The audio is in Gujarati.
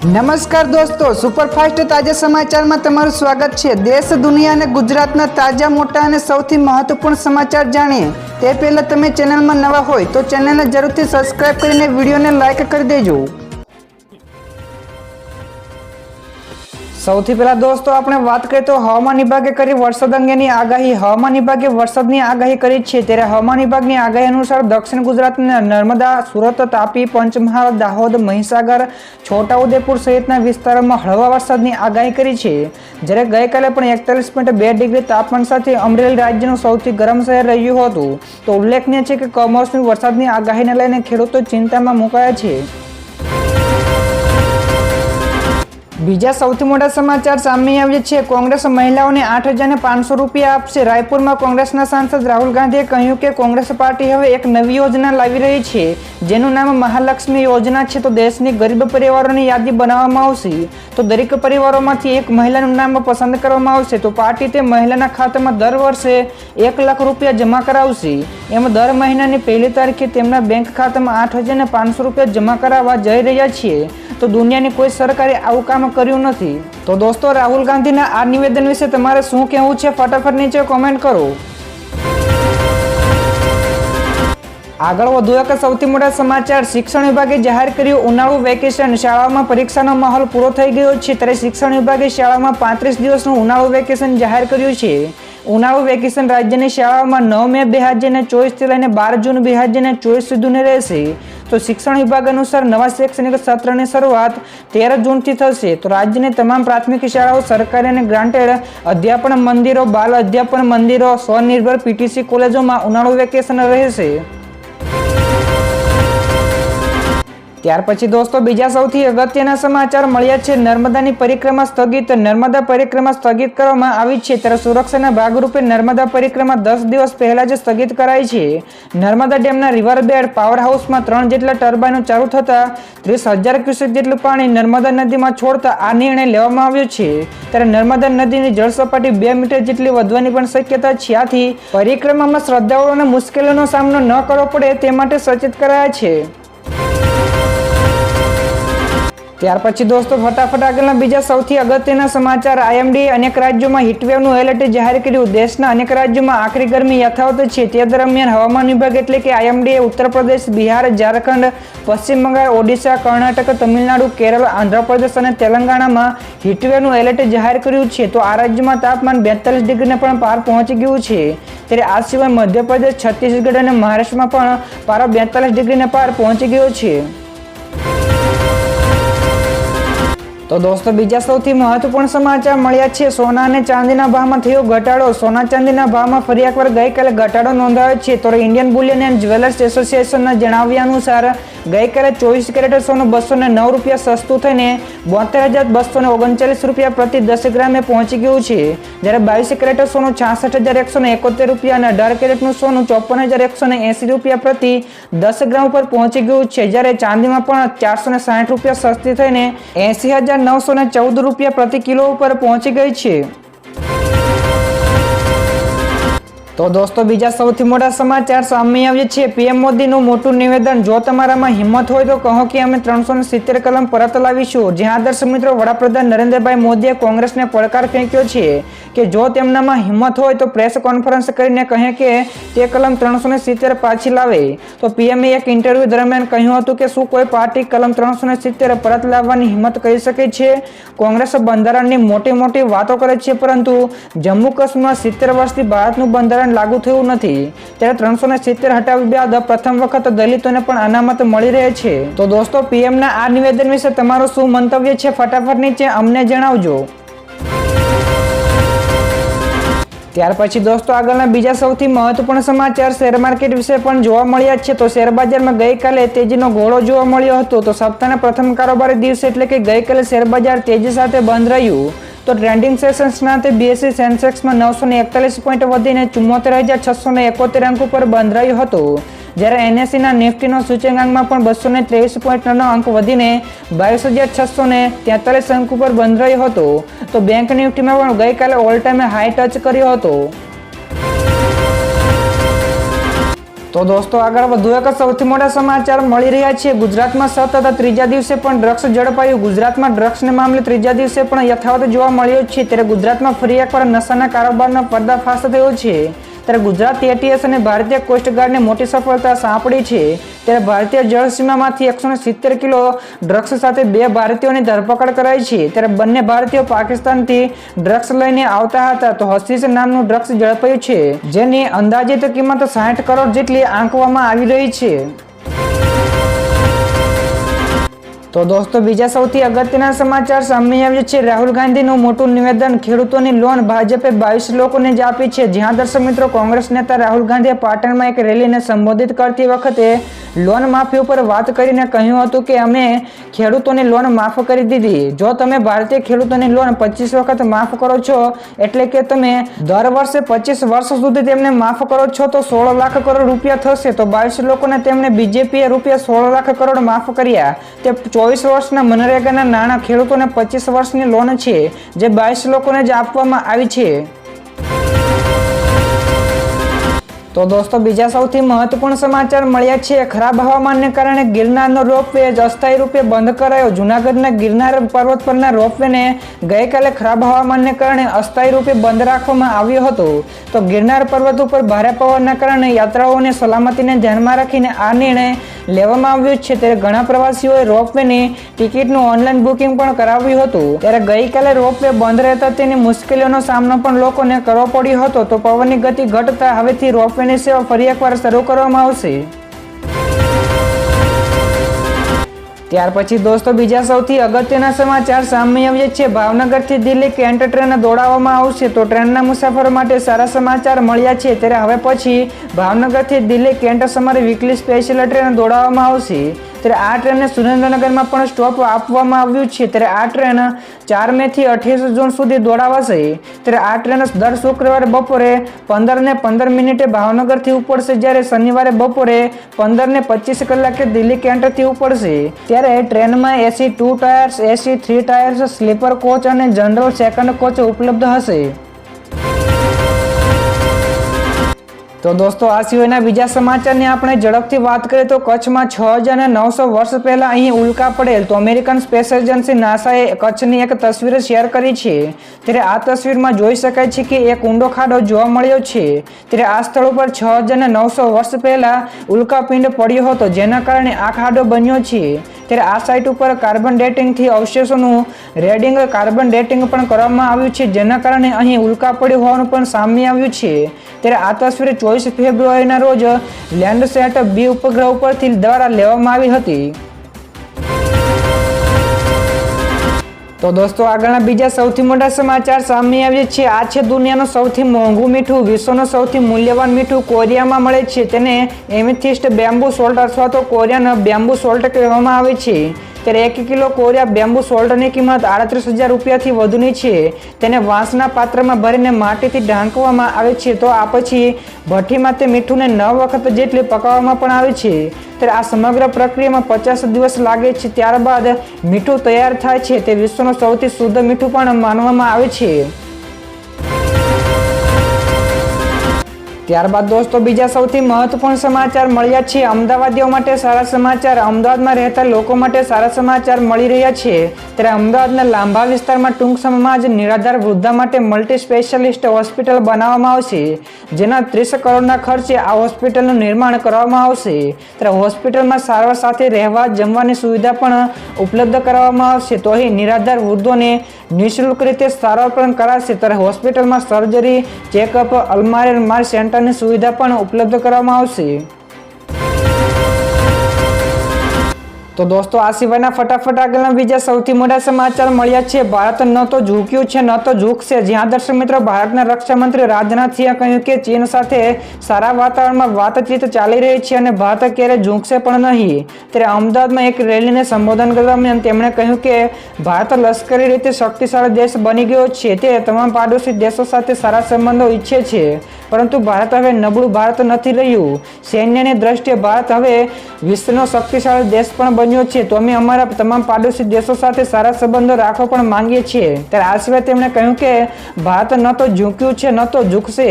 નમસ્કાર દોસ્તો, સુપરફાસ્ટ તાજા સમાચારમાં તમારું સ્વાગત છે। દેશ, દુનિયા અને ગુજરાતના તાજા, મોટા અને સૌથી મહત્વપૂર્ણ સમાચાર જાણીએ તે પહેલાં તમે ચેનલમાં નવા હોય તો ચેનલને જરૂરથી સબસ્ક્રાઇબ કરીને વિડીયોને લાઇક કરી દેજો। સૌથી પહેલા દોસ્તો આપણે વાત કરીએ તો હવામાન વિભાગે કરી વરસાદ અંગેની આગાહી। હવામાન વિભાગે વરસાદની આગાહી કરી છે, ત્યારે હવામાન વિભાગની આગાહી અનુસાર દક્ષિણ ગુજરાતના નર્મદા, સુરત, તાપી, પંચમહાલ, દાહોદ, મહીસાગર, છોટાઉદેપુર સહિતના વિસ્તારોમાં હળવા વરસાદની આગાહી કરી છે। જ્યારે ગઈકાલે પણ 41.2 ડિગ્રી તાપમાન સાથે અમરેલી રાજ્યનું સૌથી ગરમ શહેર રહ્યું હતું। તો ઉલ્લેખનીય છે કે કમોસમી વરસાદની આગાહીને લઈને ખેડૂતો ચિંતામાં મુકાયા છે। બીજા સૌથી મોટા સમાચાર સામે આવ્યા છે। કોંગ્રેસ મહિલાઓને 8,500 રૂપિયા આપશે। રાયપુરમાં કોંગ્રેસના સાંસદ રાહુલ ગાંધીએ કહ્યું કે કોંગ્રેસ પાર્ટી હવે એક નવી યોજના લાવી રહી છે, જેનું નામ મહાલક્ષ્મી યોજના છે। તો દેશની ગરીબ પરિવારોની યાદી બનાવવામાં આવશે। તો દરેક પરિવારોમાંથી એક મહિલાનું નામ પસંદ કરવામાં આવશે। તો પાર્ટી તે મહિલાના ખાતામાં દર વર્ષે 1 લાખ રૂપિયા જમા કરાવશે। એમ દર મહિનાની 1લી તારીખે તેમના બેંક ખાતામાં 8,500 રૂપિયા જમા કરાવવા જઈ રહ્યા છીએ। તો દુનિયાની કોઈ સરકારે આવું કામ કર્યું નથી। તો દોસ્તો, રાહુલ ગાંધીના આ નિવેદન વિશે તમારે શું કહેવું છે, ફટાફટ નીચે કોમેન્ટ કરો। આગળ વધુ એક સૌથી મોટા સમાચાર, શિક્ષણ વિભાગે જાહેર કર્યું ઉનાળુ વેકેશન। શાળાઓમાં પરીક્ષાનો માહોલ પૂરો થઈ ગયો છે, ત્યારે શિક્ષણ વિભાગે શાળામાં 35 દિવસનું ઉનાળુ વેકેશન જાહેર કર્યું છે। ઉનાળુ વેકેશન રાજ્યની શાળાઓમાં 9 મે 2024 થી લઈને 12 જૂન 2024 સુધીનું રહેશે। તો શિક્ષણ વિભાગ અનુસાર નવા શૈક્ષણિક સત્રની શરૂઆત 13 જૂનથી થશે। તો રાજ્યની તમામ પ્રાથમિક શાળાઓ, સરકારી અને ગ્રાન્ટેડ અધ્યાપન મંદિરો, બાલ અધ્યાપન મંદિરો, સ્વનિર્ભર પીટીસી કોલેજોમાં ઉનાળુ વેકેશન રહેશે। ત્યાર પછી દોસ્તો બીજા સૌથી અગત્યના સમાચાર મળ્યા છે। નર્મદાની પરિક્રમા સ્થગિત। નર્મદા પરિક્રમા સ્થગિત કરવામાં આવી છે, ત્યારે સુરક્ષાના ભાગરૂપે નર્મદા પરિક્રમા 10 દિવસ પહેલા જ સ્થગિત કરાઈ છે। નર્મદા ડેમના રિવરબેડ પાવર હાઉસમાં 3 જેટલા ટર્બાઇનો ચાલુ થતા 30,000 ક્યુસેક જેટલું પાણી નર્મદા નદીમાં છોડતા આ નિર્ણય લેવામાં આવ્યો છે। ત્યારે નર્મદા નદીની જળસપાટી 2 મીટર જેટલી વધવાની પણ શક્યતા છે। આથી પરિક્રમામાં શ્રદ્ધાળુઓને મુશ્કેલીનો સામનો ન કરવો પડે તે માટે સચેત કરાયા છે। ત્યાર પછી દોસ્તો ફટાફટ આગળના બીજા સૌથી અગત્યના સમાચાર, આઈએમડીએ અનેક રાજ્યોમાં હીટવેવનું એલર્ટ જાહેર કર્યું। દેશના અનેક રાજ્યોમાં આકરી ગરમી યથાવત છે। તે દરમિયાન હવામાન વિભાગ એટલે કે આઈએમડીએ ઉત્તર પ્રદેશ, બિહાર, ઝારખંડ, પશ્ચિમ બંગાળ, ઓડિશા, કર્ણાટક, તમિલનાડુ, કેરળ, આંધ્રપ્રદેશ અને તેલંગાણામાં હીટવેવનું એલર્ટ જાહેર કર્યું છે। તો આ રાજ્યોમાં તાપમાન 42 ડિગ્રીને પણ પાર પહોંચી ગયું છે। ત્યારે આ સિવાય મધ્યપ્રદેશ, છત્તીસગઢ અને મહારાષ્ટ્રમાં પણ પારો 42 ડિગ્રીને પાર પહોંચી ગયો છે। તો દોસ્તો બીજા સૌથી મહત્વપૂર્ણ સમાચાર મળ્યા છે। સોના અને ચાંદીના ભાવમાં થયો ઘટાડો। સોના ચાંદીના ભાવમાં ફરી એકવાર ગઈકાલે ઘટાડો નોંધાયો છે। તો ઇન્ડિયન બુલિયન એન્ડ જ્વેલર્સ એસોસિએશનના જણાવ્યા અનુસાર ગઈકાલે 24 કેરેટ સોનું 209 રૂપિયા સસ્તું થઈને 72,239 રૂપિયા પ્રતિ 10 ગ્રામે પહોંચી ગયું છે। જ્યારે 22 કેરેટ સોનું 66,171 રૂપિયા અને 18 કેરેટનું સોનું 54,180 રૂપિયા પ્રતિ 10 ગ્રામ પર પહોંચી ગયું છે। જ્યારે ચાંદીમાં પણ 460 રૂપિયા સસ્તી થઈને 80,914 રૂપિયા પ્રતિ કિલો ઉપર પહોંચી ગઈ છે। તો દોસ્તો બીજા સૌથી મોટા સમાચાર સામે આવ્યા છે। પીએમ મોદીનું મોટું નિવેદન, જો તમારામાં હિંમત હોય તો કહો કે અમે 370 કલમ પરત લાવીશું। જ્યાં દર્શક મિત્રો, વડાપ્રધાન નરેન્દ્રભાઈ મોદીએ કોંગ્રેસને પડકાર ફેંક્યો છે કે જો તેમનામાં હિંમત હોય તો પ્રેસ કોન્ફરન્સ કરીને કહે કે તે કલમ 370 પાછી લાવે। તો પીએમએ એક ઇન્ટરવ્યુ દરમિયાન કહ્યું હતું કે શું કોઈ પાર્ટી કલમ 370 પરત લાવવાની હિંમત કરી શકે છે? કોંગ્રેસ બંધારણની મોટી વાતો કરે છે, પરંતુ જમ્મુ કાશ્મીરમાં 70 વર્ષથી ભારતનું બંધારણ લાગુ થયું નથી। ત્યારે 370 હટાવ્યા બાદ પ્રથમ વખત દલિતોને પણ અનામત મળી રહે છે। તો દોસ્તો પીએમના આ નિવેદન વિશે તમારું શું મંતવ્ય છે, ફટાફટ નીચે અમને જણાવજો। ત્યાર પછી દોસ્તો આગળના બીજા સૌથી મહત્વપૂર્ણ સમાચાર શેર માર્કેટ વિશે પણ જોવા મળ્યા છે। તો શેર બજારમાં ગઈકાલે તેજીનો ઘોડો જોવા મળ્યો હતો। તો સપ્તાહના પ્રથમ કારોબારી દિવસે એટલે કે ગઈકાલે શેર બજાર તેજી સાથે બંધ રહ્યું। તો ટ્રેન્ડિંગ સેશન્સના અંતે બીએસઈ સેન્સેક્સમાં 941 પોઈન્ટ વધીને 74,671 અંક ઉપર બંધ રહ્યું હતું। જ્યારે એનએસઈના નિફ્ટીનો સૂચકાંકમાં પણ 223 પોઈન્ટનો અંક વધીને 22,643 અંક ઉપર બંધ રહ્યો હતો। તો બેંક નિફ્ટીમાં પણ ગઈકાલે ઓલ ટાઈમ હાઈ ટચ કર્યો હતો। તો દોસ્તો આગળ વધુ એક સૌથી મોટા સમાચાર મળી રહ્યા છે. ગુજરાતમાં સતત ત્રીજા દિવસે પણ ડ્રગ્સ ઝડપાયું. ગુજરાતમાં ડ્રગ્સના મામલે ત્રીજા દિવસે પણ યથાવત જોવા મળ્યો છે. ત્યારે ગુજરાતમાં ફરી એકવાર નશાના કારોબારનો પર્દાફાશ થયો છે. ત્યારે ગુજરાત એટીએસ અને ભારતીય કોસ્ટગાર્ડને મોટી સફળતા સાંપડી છે. ત્યારે ભારતીય જળસીમામાંથી 170 કિલો ડ્રગ્સ સાથે 2 ભારતીયોની ધરપકડ કરાઈ છે. ત્યારે બંને ભારતીયો પાકિસ્તાનથી ડ્રગ્સ લઈને આવતા હતા. તો હશીશ નામનું ડ્રગ્સ ઝડપાયું છે, જેની અંદાજિત કિંમત 60 કરોડ જેટલી આંકવામાં આવી રહી છે. તો દોસ્તો બીજા સૌથી અગત્યના સમાચાર સામે આવ્યા છે. રાહુલ ગાંધીનું મોટું નિવેદન, ખેડૂતોની લોન ભાજપે 22 લોકોને જ આપી છે. જ્યાં દર્શક મિત્રો કોંગ્રેસ નેતા રાહુલ ગાંધીએ પાટણમાં એક રેલીને સંબોધિત કરતી વખતે લોન માફી ઉપર વાત કરીને કહ્યું હતું કે અમે ખેડૂતોની લોન માફ કરી દીધી. જો તમે ભારતીય ખેડૂતોની લોન 25 વખત માફ કરો છો, એટલે કે તમે દર વર્ષે 25 વર્ષ સુધી તેમને માફ કરો છો, તો 16 લાખ કરોડ રૂપિયા થશે. તો 22 લોકોને તેમણે બીજેપીએ રૂપિયા 16 લાખ કરોડ માફ કર્યા. તે 24 વર્ષના મનરેગાના નાણાં ખેડૂતોને 25 વર્ષની લોન છે, જે 22 લોકોને જ આપવામાં આવી છે. તો દોસ્તો બીજા સૌથી મહત્વપૂર્ણ સમાચાર મળ્યા છે. ખરાબ હવામાનને કારણે ગિરનારનો રોપવે અસ્થાયી રૂપે બંધ કરાયો. જૂનાગઢના ગિરનાર પર્વત પરના રોપવેને ગઈકાલે ખરાબ હવામાનને કારણે અસ્થાયી રૂપે બંધ રાખવામાં આવ્યો હતો. તો ગિરનાર પર્વત ઉપર ભારે પવનના કારણે યાત્રાઓની સલામતીને ધ્યાનમાં રાખીને આ નિર્ણય લેવામાં આવ્યો છે. ત્યારે ઘણા પ્રવાસીઓએ રોપવેની ટિકિટનું ઓનલાઈન બુકિંગ પણ કરાવ્યું હતું. ત્યારે ગઈકાલે રોપવે બંધ રહેતા તેની મુશ્કેલીઓનો સામનો પણ લોકોને કરવો પડ્યો હતો. તો પવનની ગતિ ઘટતા હવેથી રોપવેની સેવા ફરી એકવાર શરૂ કરવામાં આવશે. ત્યાર પછી દોસ્તો બીજા સૌથી અગત્યના સમાચાર સામે આવ્યા છે. ભાવનગરથી દિલ્હી કેન્ટ ટ્રેન દોડાવવામાં આવશે. તો ટ્રેનના મુસાફરો માટે સારા સમાચાર મળ્યા છે. ત્યારે હવે પછી ભાવનગરથી દિલ્હી કેન્ટ સમારે વીકલી સ્પેશિયલ ટ્રેન દોડાવવામાં આવશે. ત્યારે આ ટ્રેનને સુરેન્દ્રનગરમાં પણ સ્ટોપ આપવામાં આવ્યું છે. ત્યારે આ ટ્રેન 4 મે થી 28 જૂન સુધી દોડાવાશે. ત્યારે આ ટ્રેન દર શુક્રવારે બપોરે 15:15 ભાવનગરથી ઉપડશે, જ્યારે શનિવારે બપોરે 15:25 કલાકે દિલ્હી કેન્ટથી ઉપડશે. ત્યારે ટ્રેનમાં એસી 2 ટાયર્સ, એસી 3 ટાયર્સ, સ્લીપર કોચ અને જનરલ સેકન્ડ કોચ ઉપલબ્ધ હશે. તો દોસ્તો આ સિવાયના બીજા સમાચારની આપણે ઝડપથી વાત કરીએ તો કચ્છમાં 6,900 વર્ષ પહેલા અહીં ઉલ્કા પડેલ. તો અમેરિકન સ્પેસ એજન્સી નાસાએ કચ્છની એક તસવીર શેર કરી છે. ત્યારે આ તસવીરમાં જોઈ શકાય છે કે એક ઊંડો ખાડો જોવા મળ્યો છે. ત્યારે આ સ્થળ ઉપર 6,900 વર્ષ પહેલા ઉલ્કાપિંડ પડ્યો હતો, જેના કારણે આ ખાડો બન્યો છે. ત્યારે આ સાઇટ ઉપર કાર્બન ડેટિંગથી અવશેષોનું રેડિંગ કાર્બન ડેટિંગ પણ કરવામાં આવ્યું છે, જેના કારણે અહીં ઉલ્કા પડ્યું હોવાનું પણ સામે આવ્યું છે. ત્યારે આ તસવીર 24 ફેબ્રુઆરીના રોજ લેન્ડસેટ B ઉપગ્રહ ઉપરથી દ્વારા લેવામાં આવી હતી. તો દોસ્તો આગળના બીજા સૌથી મોટા સમાચાર સામે આવ્યા છે. આ છે દુનિયાનું સૌથી મોંઘું મીઠું. વિશ્વનું સૌથી મૂલ્યવાન મીઠું કોરિયામાં મળે છે. તેને એમિથિસ્ટ બેમ્બુ સોલ્ટ અથવા તો કોરિયન બેમ્બુ સોલ્ટ કહેવામાં આવે છે. ત્યારે 1 કિલો કોરિયા બેમ્બુ સોલ્ટની કિંમત 38,000 રૂપિયાથી વધુની છે. તેને વાંસના પાત્રમાં ભરીને માટીથી ઢાંકવામાં આવે છે. તો આ પછી ભઠ્ઠીમાં તે મીઠુંને 9 વખત જેટલી પકાવવામાં પણ આવે છે. ત્યારે આ સમગ્ર પ્રક્રિયામાં 50 દિવસ લાગે છે. ત્યારબાદ મીઠું તૈયાર થાય છે. તે વિશ્વનું સૌથી શુદ્ધ મીઠું પણ માનવામાં આવે છે. ત્યારબાદ દોસ્તો બીજા સૌથી મહત્વપૂર્ણ સમાચાર મળ્યા છે. અમદાવાદીઓ માટે સારા સમાચાર. અમદાવાદમાં રહેતા લોકો માટે સારા સમાચાર મળી રહ્યા છે. ત્યારે અમદાવાદના લાંભા વિસ્તારમાં ટૂંક સમયમાં જ નિરાધાર વૃદ્ધા માટે મલ્ટી સ્પેશિયાલિસ્ટ હોસ્પિટલ બનાવવામાં આવશે, જેના 30 કરોડના ખર્ચે આ હોસ્પિટલનું નિર્માણ કરવામાં આવશે. ત્યારે હોસ્પિટલમાં સારવાર સાથે રહેવા જમવાની સુવિધા પણ ઉપલબ્ધ કરવામાં આવશે. તો અહીં નિરાધાર વૃદ્ધોને નિઃશુલ્ક રીતે સારવાર પણ કરાશે. ત્યારે હોસ્પિટલમાં સર્જરી, ચેકઅપ, અલમારી માર સેન્ટરની સુવિધા પણ ઉપલબ્ધ કરવામાં આવશે. તો દોસ્તો આ સિવાયના ફટાફટ આગળના બીજા સૌથી મોટા સમાચાર મળ્યા છે. ભારત ન તો ઝૂક્યું છે, ન તો ઝૂકશે. જ્યાં દર્શક મિત્રો ભારતના રક્ષા મંત્રી રાજનાથ સિંહે કહ્યું કે ચીન સાથે સારા વાતાવરણમાં વાતચીત ચાલી રહી છે અને ભારત ક્યારે ઝૂકશે પણ નહીં. ત્યારે અમદાવાદમાં એક રેલીને સંબોધન દરમિયાન તેમણે કહ્યું કે ભારત લશ્કરી રીતે શક્તિશાળી દેશ બની ગયો છે. તે તમામ પાડોશી દેશો સાથે સારા સંબંધો ઈચ્છે છે, પરંતુ ભારત હવે નબળું ભારત નથી રહ્યું. સૈન્યની દ્રષ્ટિએ ભારત હવે વિશ્વનો શક્તિશાળી દેશ પણ બન્યો છે. તો અમે અમારા તમામ પાડોશી દેશો સાથે સારા સંબંધો રાખવા પણ માંગીએ છીએ. ત્યારે આ સિવાય તેમણે કહ્યું કે ભારત ન તો ઝૂક્યું છે, ન તો ઝૂકશે.